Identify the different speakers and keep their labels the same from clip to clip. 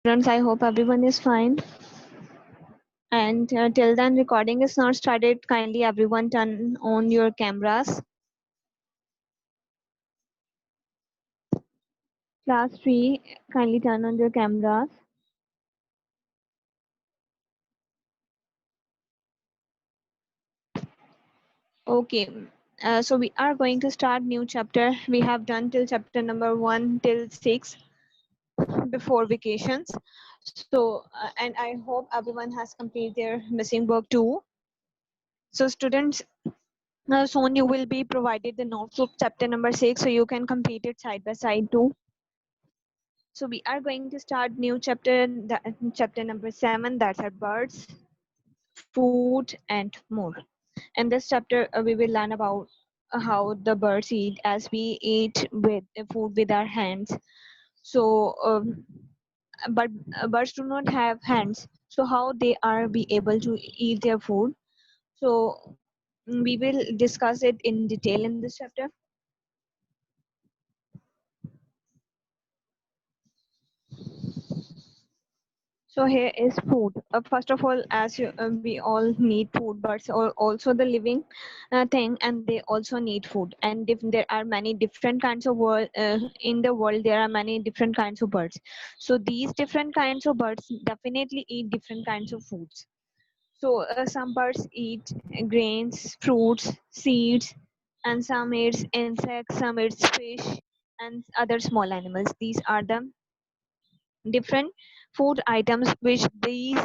Speaker 1: Students, I hope everyone is fine. And till then, recording is not started. Kindly everyone turn on your cameras. Class 3, kindly turn on your cameras. Okay, so we are going to start new chapter. We have done till chapter number 1 till 6 before vacations. So, and I hope everyone has completed their missing work too. So students, soon you will be provided the notes of chapter number 6, so you can complete it side by side too. So we are going to start new chapter, chapter number 7, that's our birds, food and more. In this chapter, we will learn about how the birds eat as we eat with food with our hands. So, but birds do not have hands. So how they are be able to eat their food? So we will discuss it in detail in this chapter. So here is food. First of all, as we all need food, birds are also the living thing, and they also need food. And if there are many different kinds of world in the world, there are many different kinds of birds. So these different kinds of birds definitely eat different kinds of foods. So some birds eat grains, fruits, seeds, and some eats insects, some eats fish, and other small animals. These are the different food items which these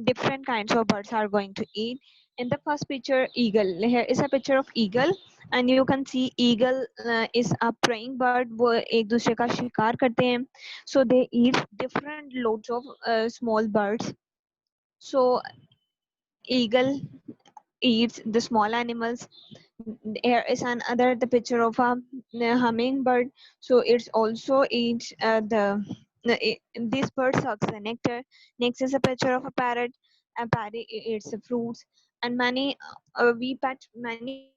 Speaker 1: different kinds of birds are going to eat. In the first picture, eagle. Here is a picture of eagle, and you can see eagle is a praying bird. वो एक दूसरे का शिकार करते हैं. So they eat different loads of small birds. So eagle eats the small animals. Here is another the picture of a hummingbird. So it's also eats this bird sucks the nectar. Next is a picture of a parrot. A parrot eats the fruits, and many we pet many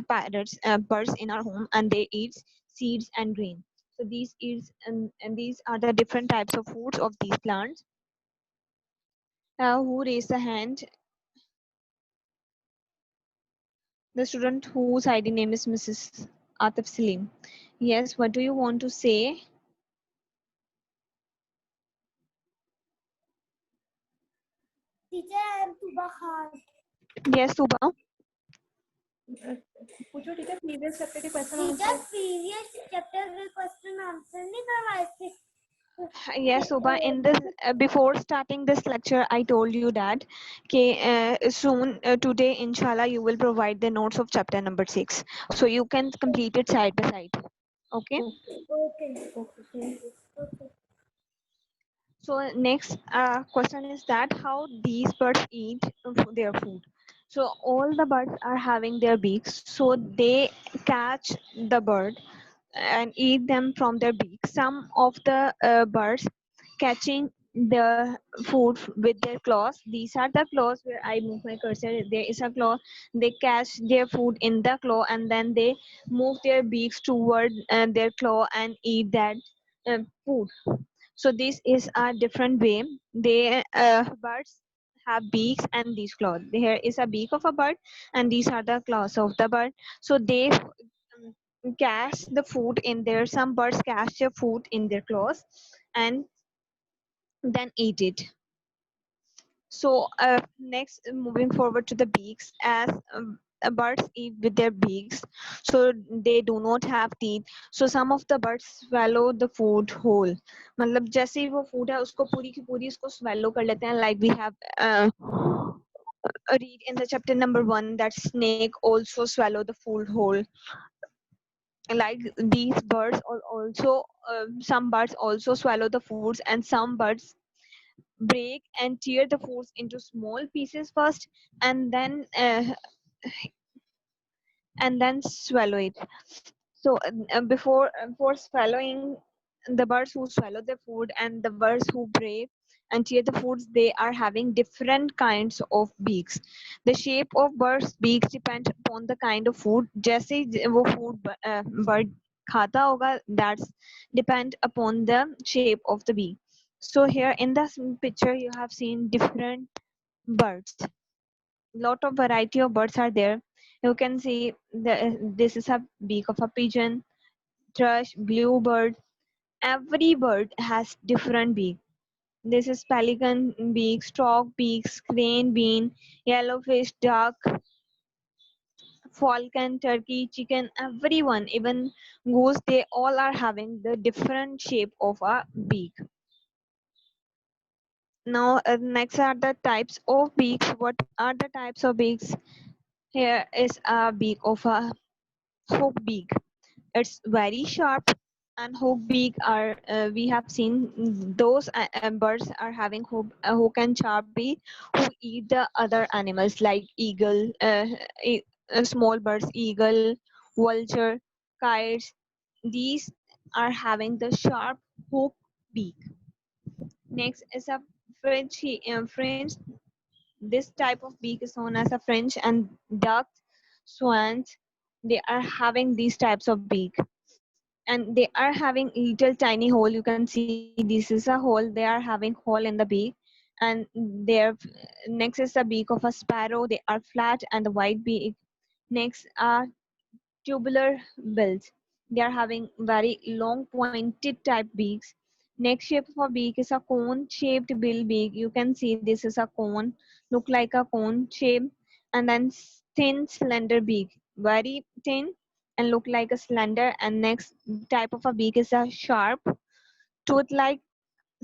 Speaker 1: parrots birds in our home, and they eat seeds and grain. So these is and these are the different types of foods of these plants. Who raised the hand? The student whose ID name is Mrs. Atif Salim. Yes, what do you want to say?
Speaker 2: Teacher, I am Tuba Khan.
Speaker 1: Yes, Tuba.
Speaker 2: पूछो teacher previous chapter के question answer previous chapter के question answer नहीं करवाए थे
Speaker 1: Yes, Tuba. In this, before starting this lecture, I told you that soon today, inshallah, you will provide the notes of chapter number 6, so you can complete it side by side. Okay.
Speaker 2: okay
Speaker 1: So next question is that how these birds eat their food. So all the birds are having their beaks, so they catch the bird and eat them from their beak. Some of the birds catching the food with their claws. These are the claws where I move my cursor. There is a claw. They catch their food in the claw, and then they move their beaks toward their claw and eat that food. So this is a different way. They birds have beaks and these claws. Here is a beak of a bird, and these are the claws of the bird. So they catch the food in their. Some birds catch their food in their claws, and then eat it. So next, moving forward to the beaks, as birds eat with their beaks, so they do not have teeth. So some of the birds swallow the food whole. मतलब जैसे ही वो food है उसको पूरी की पूरी उसको swallow कर लेते हैं. Like we have read in the chapter number 1 that snake also swallow the food whole. Like these birds also some birds also swallow the foods, and some birds break and tear the foods into small pieces first, and then swallow it. So before swallowing, the birds who swallow the food and the birds who break and tear the foods, they are having different kinds of beaks. The shape of birds beaks depend upon the kind of food. जैसे ही वो food bird खाता होगा, that's depend upon the shape of the beak. So here in this picture you have seen different birds. Lot of variety of birds are there. You can see this is a beak of a pigeon, thrush, bluebird. Every bird has different beak. This is pelican beak, stork beaks, crane bean, yellowfish, duck, falcon, turkey, chicken, everyone, even goose, they all are having the different shape of a beak. Now, next are the types of beaks. What are the types of beaks? Here is a beak of a hook beak. It's very sharp, and hook beak are we have seen those birds are having hook and sharp beak who eat the other animals like eagle, small birds, eagle, vulture, kites. These are having the sharp hook beak. Next is a French. This type of beak is known as a French, and ducks, swans, they are having these types of beak, and they are having little tiny hole. You can see this is a hole. They are having hole in the beak, and their next is the beak of a sparrow. They are flat and the white beak. Next are tubular bills. They are having very long pointed type beaks. Next shape of a beak is a cone shaped bill beak. You can see this is a cone, look like a cone shape, and then thin slender beak, very thin and look like a slender. And next type of a beak is a sharp tooth like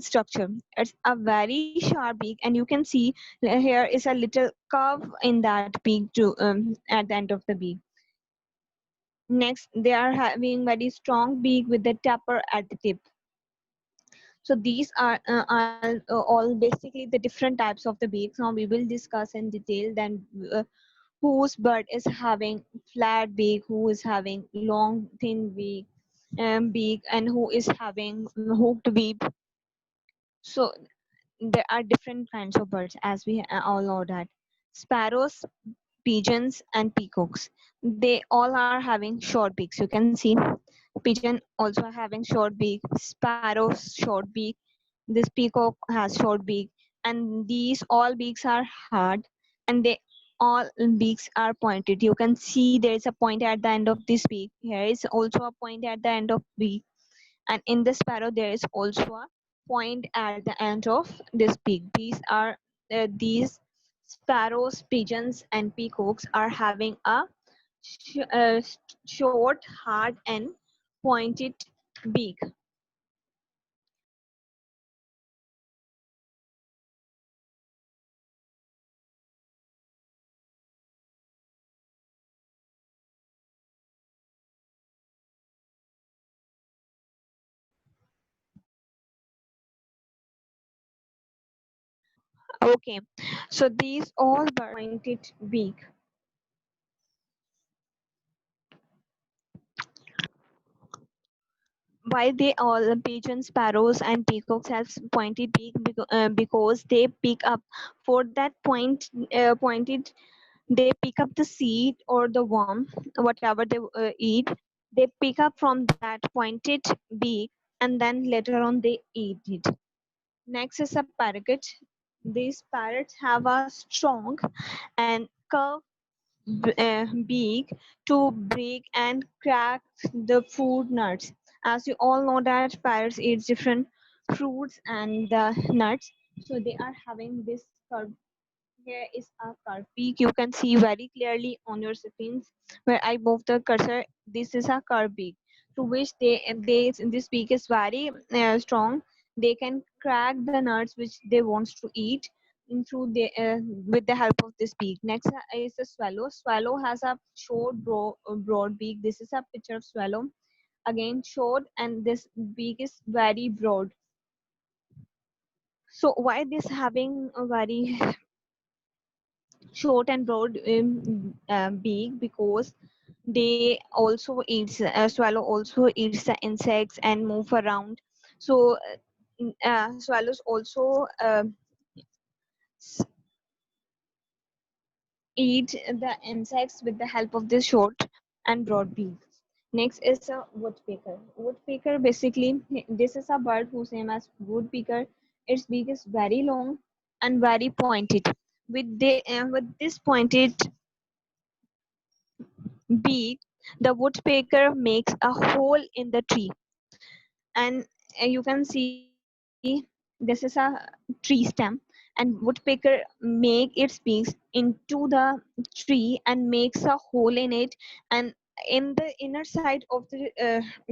Speaker 1: structure. It's a very sharp beak, and you can see here is a little curve in that beak too, at the end of the beak. Next, they are having very strong beak with the tapper at the tip. So these are all basically the different types of the beaks. Now we will discuss in detail then whose bird is having flat beak, who is having long thin beak, and who is having hooked beak. So there are different kinds of birds, as we all know that. Sparrows, pigeons, and peacocks, they all are having short beaks. You can see pigeon also having short beak, sparrows short beak, this peacock has short beak, and these all beaks are hard, and they all beaks are pointed. You can see there is a point at the end of this beak. Here is also a point at the end of beak, and in the sparrow there is also a point at the end of this beak. These sparrows, pigeons, and peacocks are having a short, hard, and pointed beak. Okay, so these all birds pointed beak. Why they all pigeons, sparrows, and peacocks have pointed beak? Because they pick up for that pointed. They pick up the seed or the worm, whatever they eat. They pick up from that pointed beak, and then later on they eat it. Next is a parakeet. These parrots have a strong and curved beak to break and crack the fruit nuts. As you all know that parrots eat different fruits and nuts, so they are having this curved. Here is a curved beak. You can see very clearly on your screens where I move the cursor. This is a curved beak, to which they this beak is very strong. They can crack the nuts which they want to eat through the with the help of this beak. Next is a swallow. Swallow has a short, broad beak. This is a picture of swallow. Again, short, and this beak is very broad. So why this having a very short and broad beak? Because they also eats swallow also eats the insects and move around. So swallows also s- eat the insects with the help of this short and broad beak. Next is a woodpecker. Woodpecker basically, this is a bird who same as woodpecker. its beak is very long and very pointed. With this pointed beak, the woodpecker makes a hole in the tree, and you can see this is a tree stem, and woodpecker make its beaks into the tree and makes a hole in it, and in the inner side of the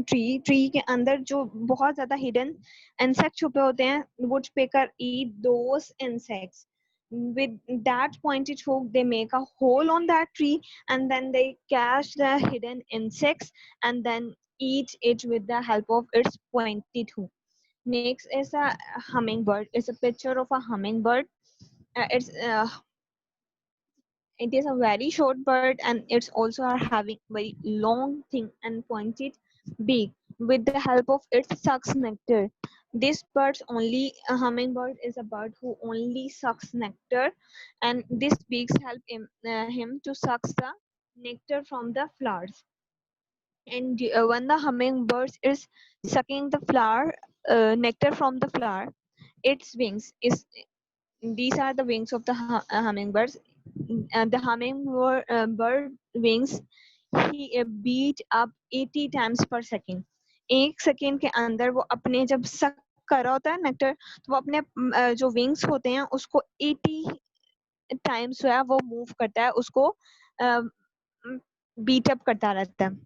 Speaker 1: tree के अंदर जो बहुत ज्यादा hidden insect छुपे होते हैं, woodpecker eat those insects. With that pointed hook they make a hole on that tree, and then they catch the hidden insects and then eat it with the help of its pointed hook. Next is a hummingbird. It's a picture of a hummingbird. It is a very short bird, and it's also are having very long, thin, and pointed beak. With the help of its sucks nectar. This bird's only a hummingbird is a bird who only sucks nectar, and this beaks help him to suck the nectar from the flowers. And when the hummingbird is sucking the flower nectar from the flower, its wings is these are the wings of the hummingbirds. The hummingbird bird wings he beat up 80 times per second. एक second के अंदर वो अपने जब सक कर रहा होता है नेक्टर, तो वो अपने जो विंग्स होते हैं उसको 80 टाइम्स जो है वो मूव करता है, उसको बीट अप करता रहता है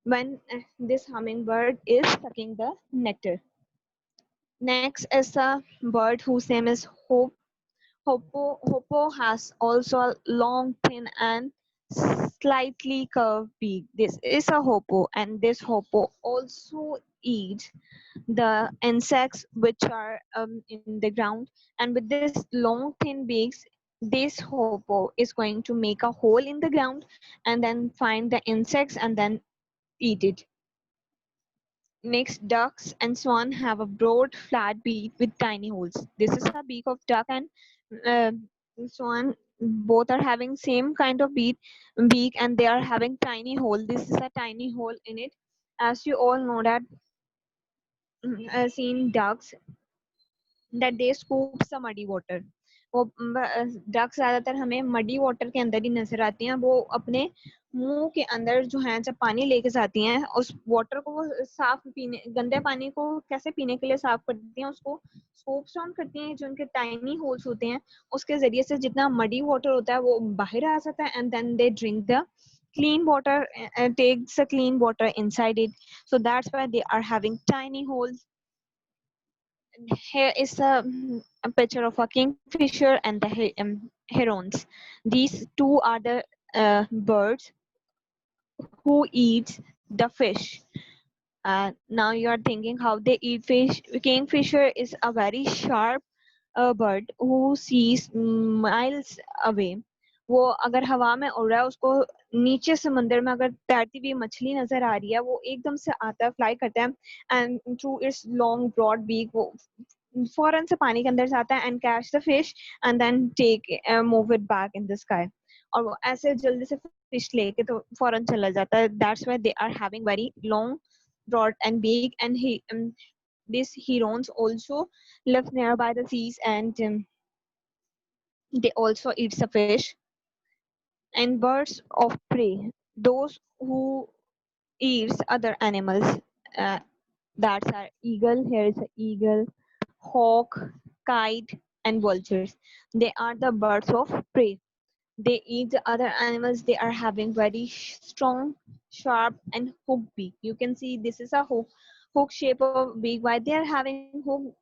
Speaker 1: when this hummingbird is sucking the nectar. Next is a bird whose name is Hope. Hoopoe has also a long, thin, and slightly curved beak. This is a hoopoe, and this hoopoe also eats the insects which are in the ground. And with this long, thin beaks, this hoopoe is going to make a hole in the ground and then find the insects and then eat it. Next, ducks and swan have a broad, flat beak with tiny holes. This is a beak of duck and uh, swan. Both are having same kind of beak, and they are having tiny hole. This is a tiny hole in it. As you all know that seen ducks that they scoop the muddy water. वो ducks ज्यादातर हमें muddy water के अंदर ही नजर आती हैं. वो अपने मुंह के अंदर जो है जब पानी लेके जाती हैं, उस वाटर को वो साफ पीने, गंदे पानी को कैसे पीने के लिए साफ करती हैं, उसको स्कोप्स ऑन करती हैं जो उनके टाइनी होल्स होते हैं, उसके जरिए से जितना मडी वाटर होता है वो बाहर आ सकता है, and then they drink the clean water, takes the clean water inside it. So that's why they are having tiny holes. Here is a picture of a kingfisher and the herons. These two are the birds who eat the fish. Now you are thinking how they eat fish. Kingfisher is a very sharp bird who sees miles away. वो अगर हवा में उड़ रहा है, उसको नीचे समंदर में अगर तैरती हुई मछली नजर आ रही है, वो एकदम से आता है, फ्लाई करता है, and through its long broad beak वो फौरन से पानी के अंदर जाता है and catch the fish and then take move it back in the sky. और वो ऐसे जल्दी से फिश लेके तो फौरन चला जाता है. That's why they are having very long broad and big, and these herons also live nearby the seas, and they also eat the fish. And birds of prey, those who eats other animals, uh, that's our eagle. Here is an eagle, hawk, kite, and vultures. They are the birds of prey. They eat the other animals. They are having very strong, sharp, and hooked beak. You can see this is a hook shape of beak. Why they are having hook?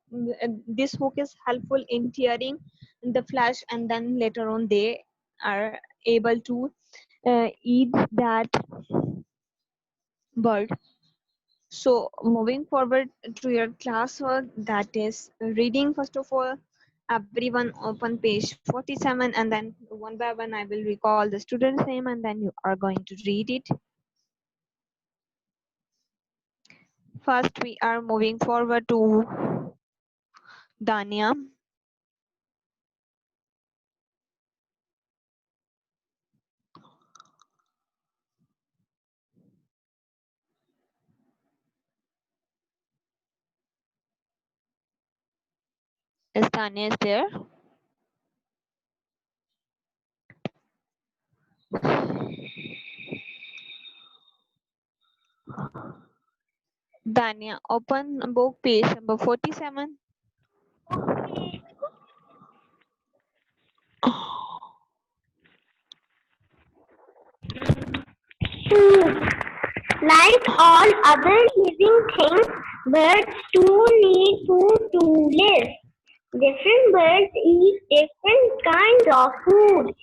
Speaker 1: This hook is helpful in tearing the flesh, and then later on they are able to eat that bird. So moving forward to your classwork, that is reading. First of all, everyone open page 47, and then one by one I will recall the student's name, and then you are going to read it. First, we are moving forward to Dania. Is Tanya is there? Dania, open book page number 47.
Speaker 2: Food. Like all other living things, birds too need food to live. Different birds eat different kinds of food.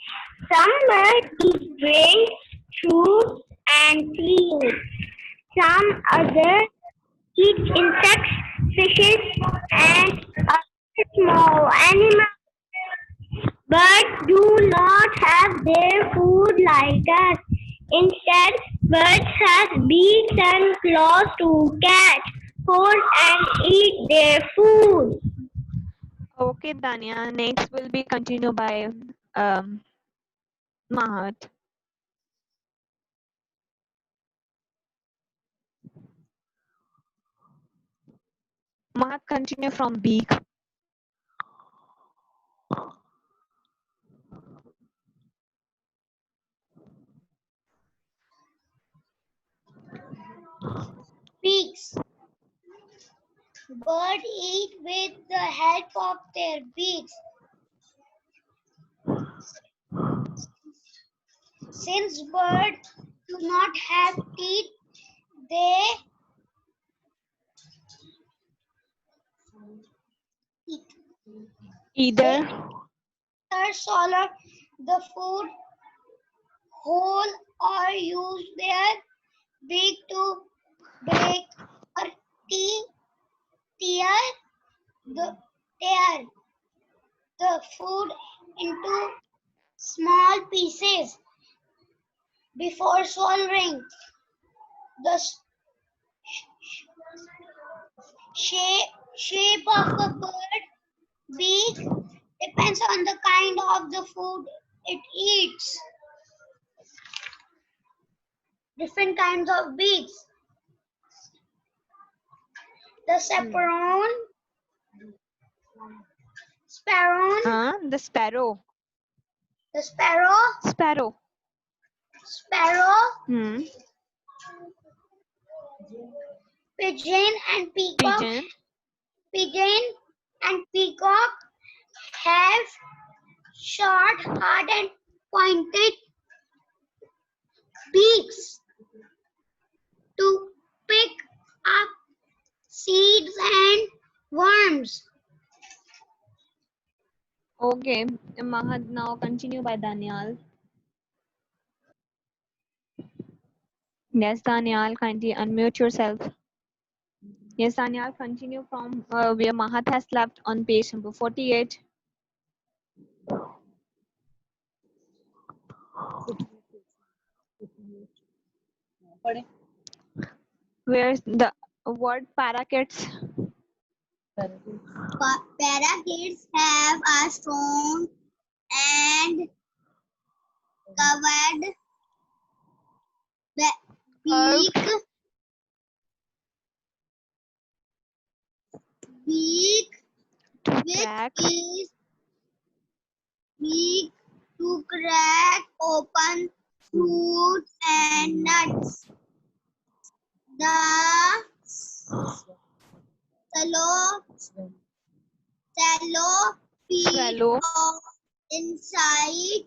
Speaker 2: Some birds eat grains, fruits, and seeds. Some others eat insects, fishes, and other small animals. Birds do not have their food like us. Instead, birds have beaks and claws to catch, hold, and eat their food.
Speaker 1: Okay, Dania. Next will be continued by Mahat. Mahat continue from beak.
Speaker 2: Beaks. Birds eat with the help of their beaks. Since birds do not have teeth, they
Speaker 1: Either
Speaker 2: either swallow the food whole or use their beak to break or tear tear the food into small pieces before swallowing. The shape of a bird beak depends on the kind of the food it eats. Different kinds of beaks. The sparrow,
Speaker 1: the sparrow.
Speaker 2: the sparrow,
Speaker 1: Sparrow.
Speaker 2: sparrow,
Speaker 1: Hmm.
Speaker 2: pigeon and peacock,
Speaker 1: Pigeon.
Speaker 2: pigeon and peacock have short, hard, and pointed beaks to pick up seeds and worms.
Speaker 1: Okay. Mahat now continue by Daniel. Yes, Daniel, kindly unmute yourself. Yes, Daniel, continue from where Mahat has left on page number 48. Where's the word parakeets?
Speaker 2: Parakeets have a strong and covered beak. Beak,
Speaker 1: To
Speaker 2: which
Speaker 1: crack.
Speaker 2: is beak to crack open fruits and nuts. The shallow feet
Speaker 1: Swallow.
Speaker 2: of inside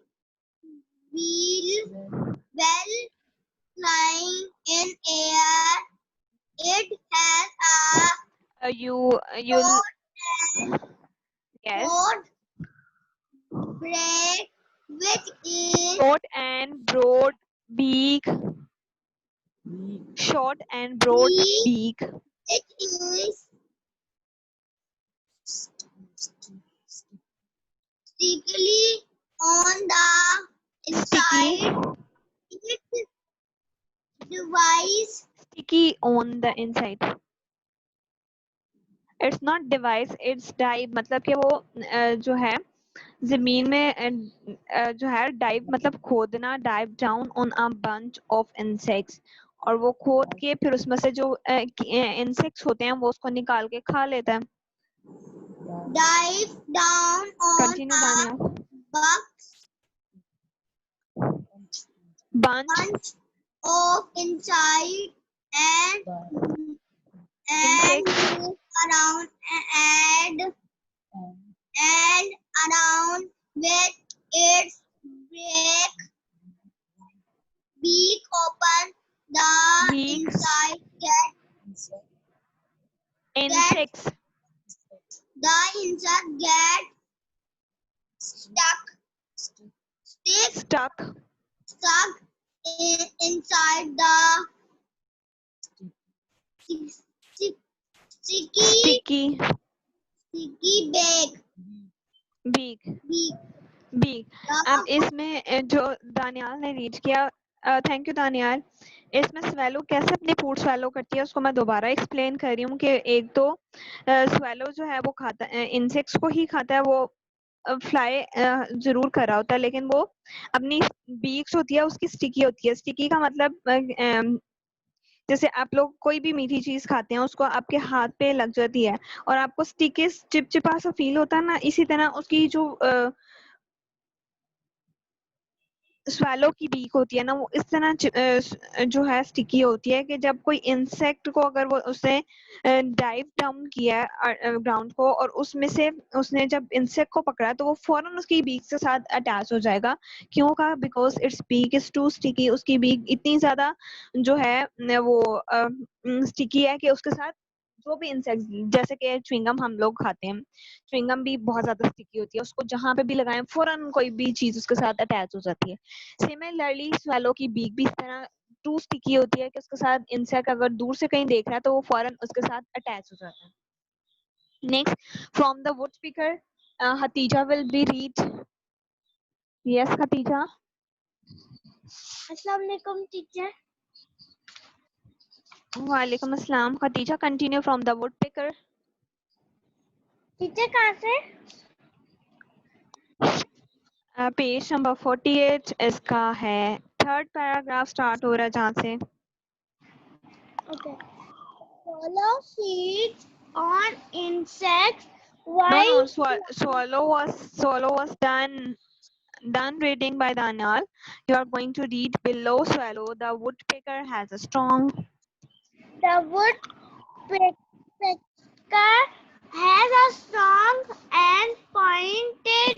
Speaker 2: wheel well flying in air. It has
Speaker 1: You
Speaker 2: a
Speaker 1: yes.
Speaker 2: short break which is
Speaker 1: Short and broad beak. Short and broad
Speaker 2: beak.
Speaker 1: beak.
Speaker 2: It is stickily on the
Speaker 1: Sticky.
Speaker 2: inside. It device
Speaker 1: Sticky on the inside. It's not device, it's dive. मतलब कि वो जो है जमीन में जो है dive मतलब खोदना, dive down on a bunch of insects, और वो खोद के फिर उसमें से जो इंसेक्ट्स होते हैं वो उसको निकाल के खा लेता है.
Speaker 2: dive down on
Speaker 1: Continue,
Speaker 2: a
Speaker 1: Daniel.
Speaker 2: buck's
Speaker 1: Bunch.
Speaker 2: bunch of inside and
Speaker 1: Insects.
Speaker 2: move around and around with its beak open. The
Speaker 1: Beak.
Speaker 2: inside gets
Speaker 1: Insects.
Speaker 2: stuck
Speaker 1: Stuck.
Speaker 2: inside the sticky
Speaker 1: Sticky.
Speaker 2: beak.
Speaker 1: Beak.
Speaker 2: beak.
Speaker 1: Beak अब इसमें जो दानियाल ने read किया, thank you Daniyal. इसमें swallow कैसे अपनी food swallow करती है उसको मैं दोबारा एक्सप्लेन कर रही हूँ कि एक तो स्वेलो जो है वो खाता इंसेक्ट्स को ही खाता है, वो फ्लाई जरूर कर रहा होता है, लेकिन वो अपनी बीक्स होती है उसकी स्टिकी होती है। स्टिकी का मतलब जैसे आप लोग कोई भी मीठी चीज खाते हैं उसको आपके हाथ पे लग जाती है और आपको स्टिकी चिपचिपा सा फील होता है ना, इसी तरह उसकी जो स्वेलो की बीक होती है ना वो इस तरह जो है स्टिकी होती है कि जब कोई इंसेक्ट को अगर वो उसने डाइव डाउन किया है ग्राउंड को और उसमें से उसने जब इंसेक्ट को पकड़ा तो वो फौरन उसकी बीक के साथ अटैच हो जाएगा। क्यों कहा? Because its beak is too sticky. उसकी बीक इतनी ज्यादा जो है वो स्टिकी है कि उसके साथ जो भी इंसेक्ट, जैसे कि च्युइंगम हम लोग खाते हैं, च्युइंगम भी बहुत ज्यादा स्टिकी होती है, उसको जहां पे भी लगाएं फौरन कोई भी चीज उसके साथ अटैच हो जाती है। सिमिलरली स्वेलो की बीक भी इस तरह टू स्टिकी होती है कि उसके साथ इंसेक्ट अगर दूर से कहीं देख रहा है तो वो फौरन उसके साथ अटैच हो जाता है। Next, from the word speaker, Hatija will be read. Yes Hatija.
Speaker 2: अस्सलाम वालेकुम टीचर।
Speaker 1: वालेकुम अस्सलाम। Khatija continue from the word speaker.
Speaker 2: Teacher कहाँ से?
Speaker 1: पेज नंबर 48 इसका है, थर्ड पैराग्राफ स्टार्ट हो रहा है जहाँ से।
Speaker 2: Okay. Swallow feeds on insects
Speaker 1: No,
Speaker 2: while
Speaker 1: swallow was done reading by Daniel. You are going to read below swallow. The woodpecker has a strong.
Speaker 2: the woodpecker has a strong and pointed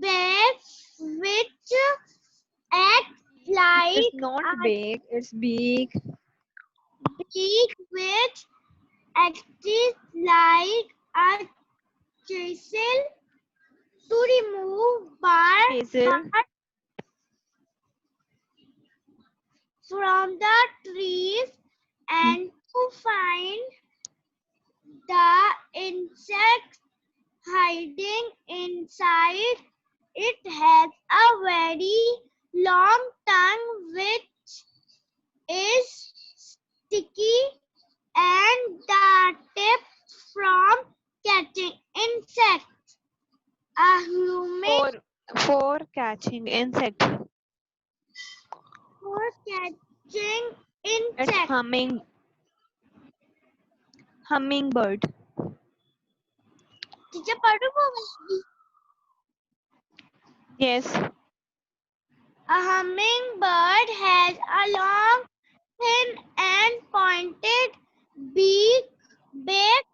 Speaker 2: beak which acts
Speaker 1: It's
Speaker 2: like
Speaker 1: not
Speaker 2: a
Speaker 1: big. It's big.
Speaker 2: beak which acts like a chisel to remove
Speaker 1: Hazel.
Speaker 2: bark from the trees and to find the insects hiding inside. It has a very long tongue which is sticky and the tip from catching insects. A humming
Speaker 1: For catching insect.
Speaker 2: for catching
Speaker 1: It's
Speaker 2: insects.
Speaker 1: hummingbird.
Speaker 2: Teacher, पढ़ो वो
Speaker 1: Yes.
Speaker 2: A hummingbird has a long, thin and pointed beak, beak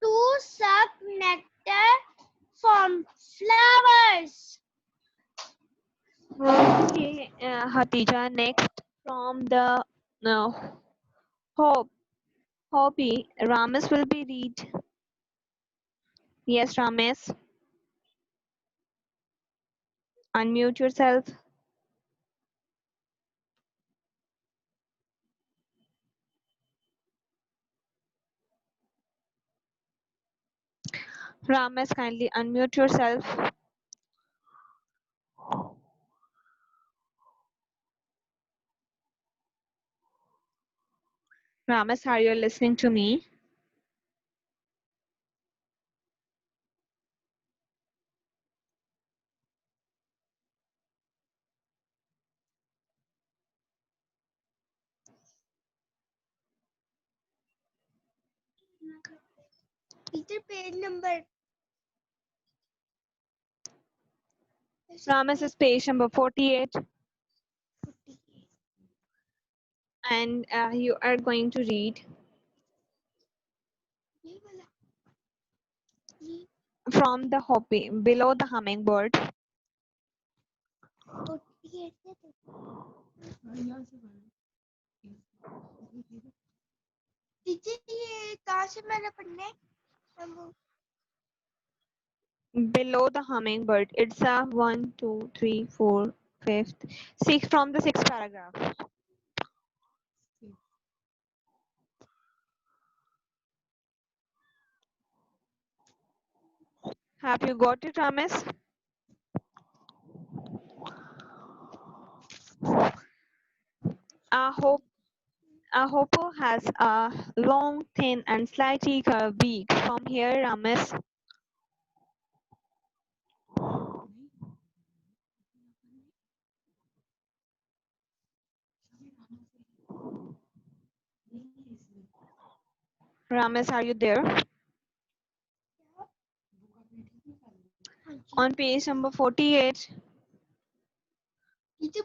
Speaker 2: to suck nectar from flowers.
Speaker 1: Okay, Hatija. Next from the hope hobby, Ramesh will be read. Yes, Ramesh. Unmute yourself. Ramesh, kindly unmute yourself. Ramesh, are you listening to me?
Speaker 2: Teacher, page number.
Speaker 1: Ramesh is page number 48. And you are going to read from the Hoopoe, below the hummingbird.
Speaker 2: Teacher ये कहाँ से मैंने पढ़ना है?
Speaker 1: Below the hummingbird. It's a 1, 2, 3, 4, 5th, 6 from the 6th paragraph. Have you got it, Ramesh? A hoopoe has a long, thin, and slightly curved beak. From here, Ramesh. Ramesh, are you there? On page number 48.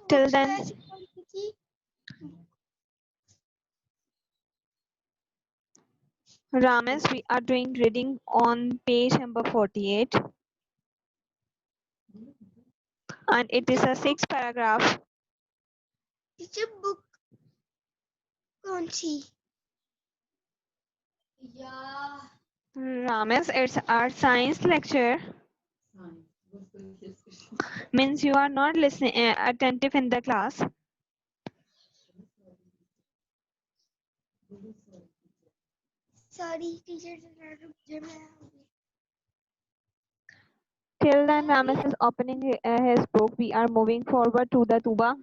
Speaker 1: Till then, Ramesh, we are doing reading on page number 48. And it is a 6th paragraph.
Speaker 2: Teacher book कौन सी?
Speaker 1: Ramesh, it's our science lecture. Means you are not listening attentive in the class.
Speaker 2: Sorry teacher, रुक जा मैं.
Speaker 1: Till then, Ramesh is opening his book. We are moving forward to the Tuba.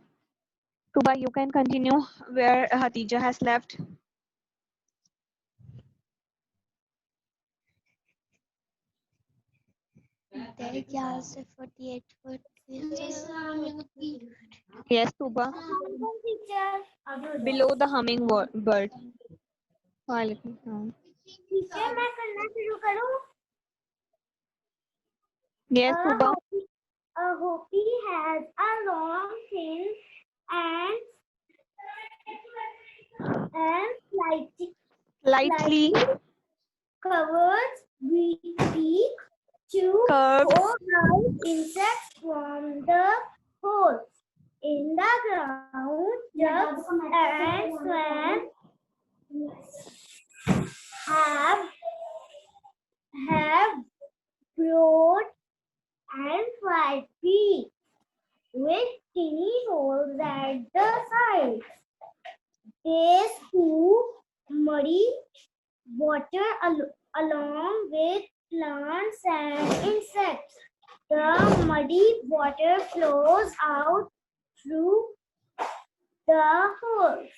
Speaker 1: Tuba, you can continue where Hatija has left.
Speaker 2: यहाँ से 48 foot.
Speaker 1: Yes, Tuba.
Speaker 2: Teacher
Speaker 1: Below the hummingbird.
Speaker 2: Teacher मैं करना शुरू करूँ?
Speaker 1: Yes, Tuba.
Speaker 2: A hoopy has a long, thin, and
Speaker 1: Lightly
Speaker 2: covered beak to
Speaker 1: curved
Speaker 2: hold out insects from the holes in the ground. Ducks and swans have broad and flat beaks with tiny holes at the sides. They scoop muddy water along with plants and insects. The muddy water flows out through the holes,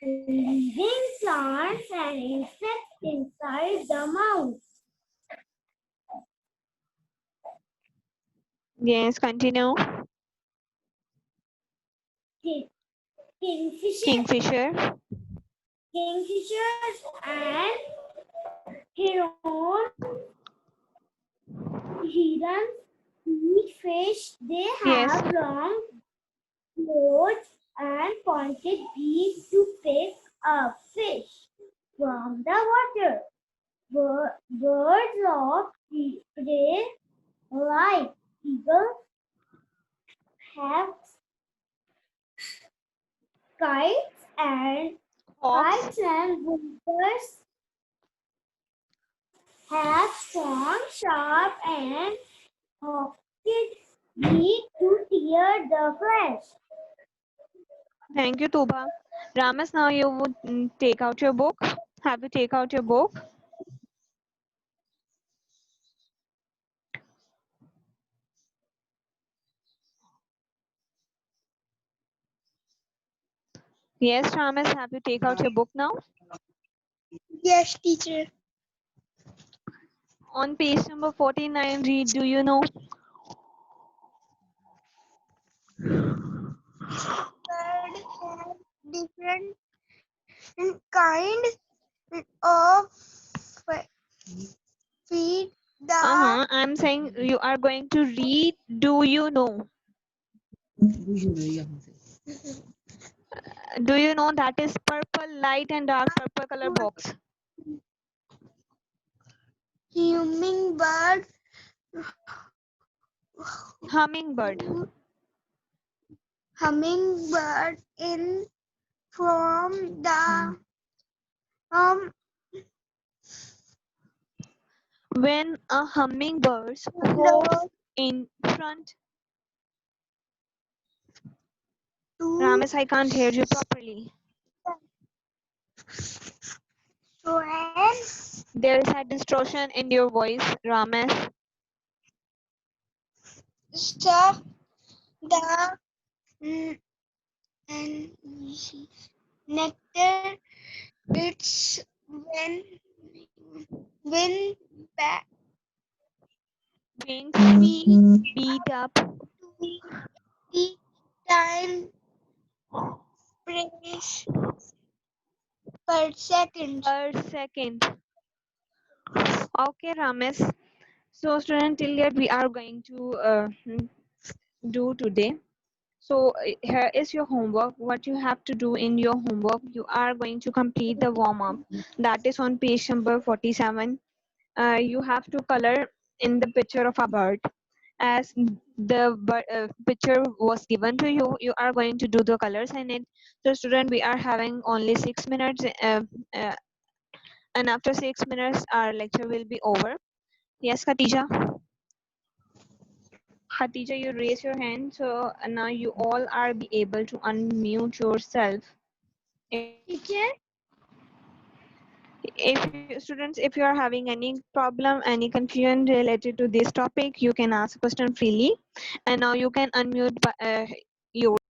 Speaker 2: leaving plants and insects inside the mouth.
Speaker 1: Yes, continue. Kingfisher.
Speaker 2: Kingfishers and herons eat fish. They
Speaker 1: Yes.
Speaker 2: have long claws and pointed beaks to pick up fish from the water. Birds of prey like eagles have kites and
Speaker 1: Hawks.
Speaker 2: woofers have strong, sharp, and hooked beak to tear the flesh.
Speaker 1: Thank you, Tuba. Ramesh, now you would take out your book. Have you take out your book? Yes, Ramesh, have you take out your book now?
Speaker 2: Yes, teacher.
Speaker 1: On page number 49, read, do you know?
Speaker 2: Bird have different kind of
Speaker 1: I'm saying you are going to read. Do you know? Do you know that is purple, light and dark purple color box?
Speaker 2: Hummingbird.
Speaker 1: Hummingbird.
Speaker 2: Hummingbird in from the um
Speaker 1: When a hummingbird hops
Speaker 2: the
Speaker 1: in front.
Speaker 2: to
Speaker 1: Ramesh, I can't hear you properly.
Speaker 2: when
Speaker 1: There is a distortion in your voice, Ramesh.
Speaker 2: so the and nectar it's when back
Speaker 1: Wings
Speaker 2: we
Speaker 1: beat up
Speaker 2: to the time praise per second.
Speaker 1: per second. Okay, Ramesh. So, student, till yet we are going to do today. So, here is your homework. What you have to do in your homework, you are going to complete the warm up. That is on page number 47. You have to color in the picture of a bird. As the picture was given to you, you are going to do the colors in it. So, student, we are having only 6 minutes, uh, and after 6 minutes, our lecture will be over. Yes, Khatija. Khatija, you raise your hand, so now you all are be able to unmute yourself.
Speaker 2: Teacher,
Speaker 1: If you, students, if you are having any problem, any confusion related to this topic, you can ask question freely, and now you can unmute